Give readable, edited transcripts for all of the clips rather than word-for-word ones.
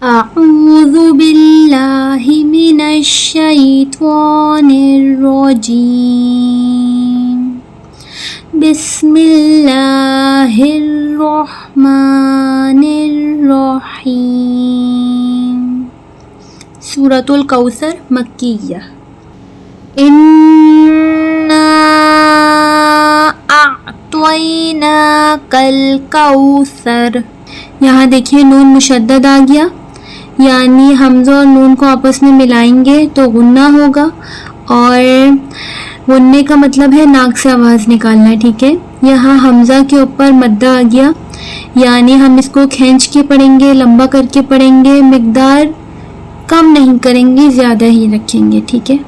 أعوذ بالله من الشيطان الرجيم بسم الله الرحمن الرحيم سورة الكوثر مكية إنا أعطيناك الكوثر. यहाँ देखिए नून मुशद्दद आ गया, यानी हमज़ा और नून को आपस में मिलाएंगे तो गुन्ना होगा, और गुन्ने का मतलब है नाक से आवाज़ निकालना, ठीक है. यहाँ हमज़ा के ऊपर मद्दा आ गया, यानी हम इसको खींच के पढ़ेंगे, लंबा करके पढ़ेंगे, मिकदार कम नहीं करेंगे, ज़्यादा ही रखेंगे, ठीक है.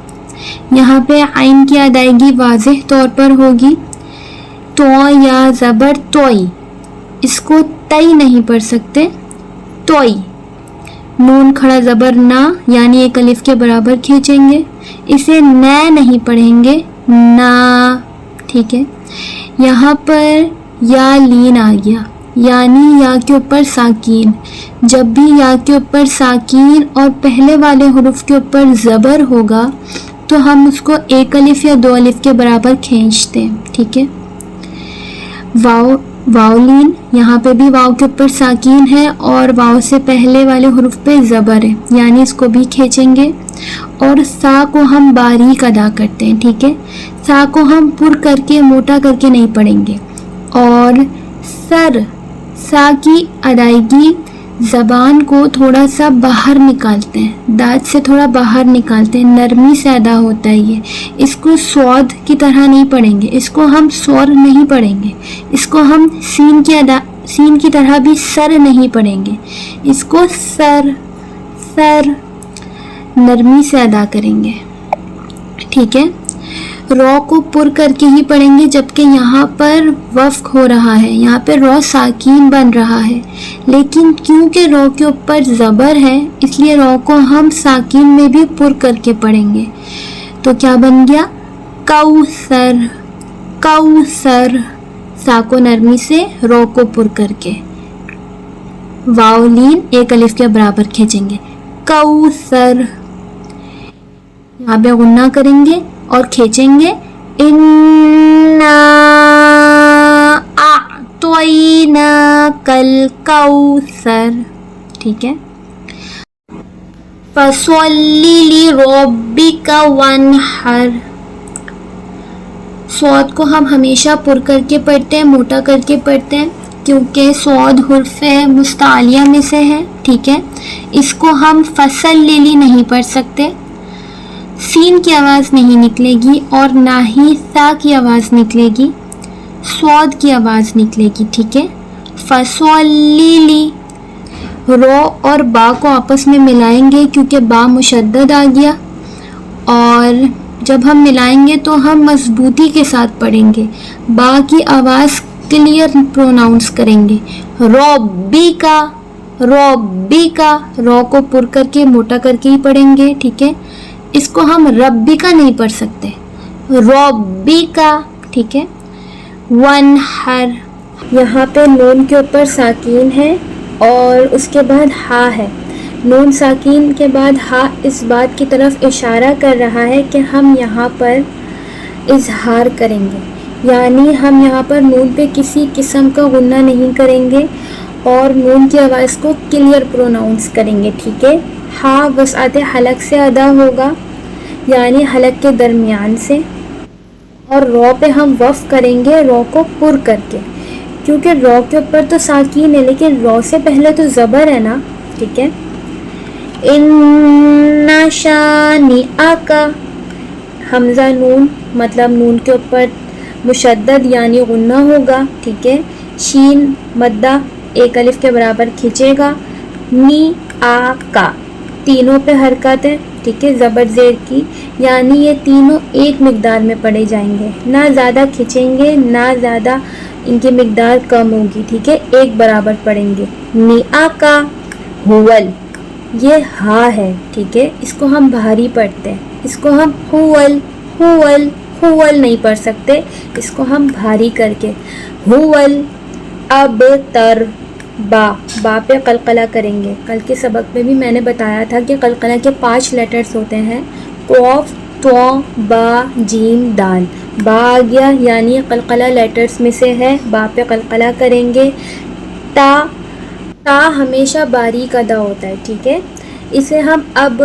यहाँ पे आइन की अदायगी वाज़ेह तौर पर होगी. तो या ज़बर तोई, इसको तई नहीं पढ़ सकते, तोई. नून खड़ा ज़बर ना, यानी एक अलिफ के बराबर खींचेंगे. इसे न नहीं पढ़ेंगे, ना, ठीक है. यहाँ पर या लीन आ गया, यानी या के ऊपर साकीन. जब भी या के ऊपर साकीन और पहले वाले हुरूफ के ऊपर ज़बर होगा तो हम उसको एक अलिफ या दो अलिफ के बराबर खींचते हैं, ठीक है. वावलीन, यहाँ पे भी वाव के ऊपर साकीन है और वाव से पहले वाले हुरूफ पे ज़बर है, यानी इसको भी खींचेंगे. और सा को हम बारीक अदा करते हैं, ठीक है. सा को हम पुर करके मोटा करके नहीं पढ़ेंगे. और सर, सा की अदायगी ज़बान को थोड़ा सा बाहर निकालते हैं, दांत से थोड़ा बाहर निकालते हैं, नरमी से अदा होता है ये. इसको स्वाद की तरह नहीं पढ़ेंगे, इसको हम स्वर नहीं पढ़ेंगे, इसको हम सीन की तरह भी सर नहीं पढ़ेंगे, इसको सर नरमी से अदा करेंगे, ठीक है. रॉ को पुर करके ही पढ़ेंगे, जबकि यहाँ पर वफ़्क हो रहा है, यहाँ पर रॉ साकीन बन रहा है, लेकिन क्योंकि रॉ के ऊपर ज़बर है इसलिए रॉ को हम साकीन में भी पुर करके पढ़ेंगे. तो क्या बन गया, कौसर. कौसर, सा को नरमी से, रॉ को पुर करके, वावलीन एक अलिफ के बराबर खींचेंगे, कौसर. यहाँ पे गुन्ना करेंगे और खींचेंगे, इन्ना अअतैनाकल कौसर, ठीक है. फसल्ली लिरब्बिका वन्हर. सौद को हम हमेशा पुर करके पढ़ते हैं, मोटा करके पढ़ते हैं, क्योंकि सौद हुर्फ मुस्तालिया में से है, ठीक है. इसको हम फसल्ली नहीं पढ़ सकते, सीन की आवाज़ नहीं निकलेगी और ना ही सा की आवाज़ निकलेगी, स्वाद की आवाज़ निकलेगी, ठीक है. फसल्ली, रो और बा को आपस में मिलाएंगे क्योंकि बा मुशद्दद आ गया, और जब हम मिलाएंगे तो हम मजबूती के साथ पढ़ेंगे, बा की आवाज़ क्लियर प्रोनाउंस करेंगे. रब्बिका, रब्बिका, रो को पुर करके मोटा करके ही पढ़ेंगे, ठीक है. इसको हम रब्बिका नहीं पढ़ सकते, रब्बिका, ठीक है. वन्हर, यहाँ पे नून के ऊपर साकीन है और उसके बाद हा है. नून साकीन के बाद हा इस बात की तरफ इशारा कर रहा है कि हम यहाँ पर इजहार करेंगे, यानी हम यहाँ पर नून पे किसी किस्म का गुन्ना नहीं करेंगे और नून की आवाज़ को क्लियर प्रोनाउंस करेंगे, ठीक है. हा वसअत हलक से अदा होगा, यानी हलक के दरमियान से. और रॉ पे हम वफ़ करेंगे रॉ को पुर करके, क्योंकि रॉ के ऊपर तो साकीन है लेकिन रॉ से पहले तो ज़बर है ना, ठीक है. इन्ना शानिअका, हमज़ा नून मतलब नून के ऊपर मुशद्दद यानी गुन्ना होगा, ठीक है. शीन मद्दा एक अलिफ के बराबर खींचेगा. नी आ का, तीनों पे हरकत है, ठीक है, ज़बर ज़ेर की, यानी ये तीनों एक मिकदार में पढ़े जाएंगे, ना ज़्यादा खींचेंगे ना ज़्यादा इनकी मिकदार कम होगी, ठीक है, एक बराबर पढ़ेंगे. निआ का हुवल, ये हा है, ठीक है, इसको हम भारी पढ़ते हैं, इसको हम हुवल हुवल हुवल नहीं पढ़ सकते, इसको हम भारी करके हुवल. अब तर, با پہ قلقلہ کریں گے. کل کے سبق میں بھی میں نے بتایا تھا کہ قلقلہ کے 5 لیٹرز ہوتے ہیں، قاف، تو، با، جیم، دال. با آ گیا یعنی قلقلہ لیٹرز میں سے ہے، با پہ قلقلہ کریں گے. تا ہمیشہ باریک ادا ہوتا ہے، ٹھیک ہے، اسے ہم اب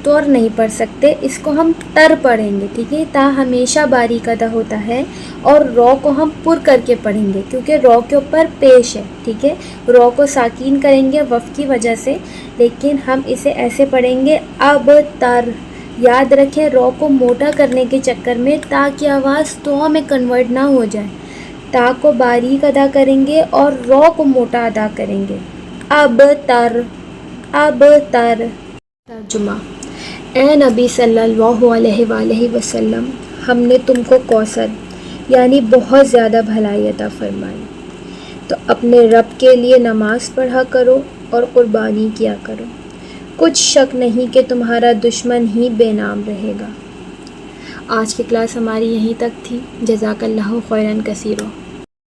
طور نہیں پڑھ سکتے، اس کو ہم تر پڑھیں گے، ٹھیک ہے. تا ہمیشہ باریک ادا ہوتا ہے اور رو کو ہم پر کر کے پڑھیں گے کیونکہ رو کے اوپر پیش ہے، ٹھیک ہے. رو کو ساکین کریں گے وف کی وجہ سے، لیکن ہم اسے ایسے پڑھیں گے اب تر. یاد رکھیں رو کو موٹا کرنے کے چکر میں تا کی آواز تو میں کنورٹ نہ ہو جائے. تا کو باریک ادا کریں گے اور رو کو موٹا ادا کریں گے. اب تر. ترجمہ: اے نبی صلی اللہ علیہ وآلہ وسلم، ہم نے تم کو کوثر یعنی بہت زیادہ بھلائی عطا فرمائی، تو اپنے رب کے لیے نماز پڑھا کرو اور قربانی کیا کرو، کچھ شک نہیں کہ تمہارا دشمن ہی بے نام رہے گا. آج کی کلاس ہماری یہیں تک تھی. جزاک اللہ خیرا کثیرا.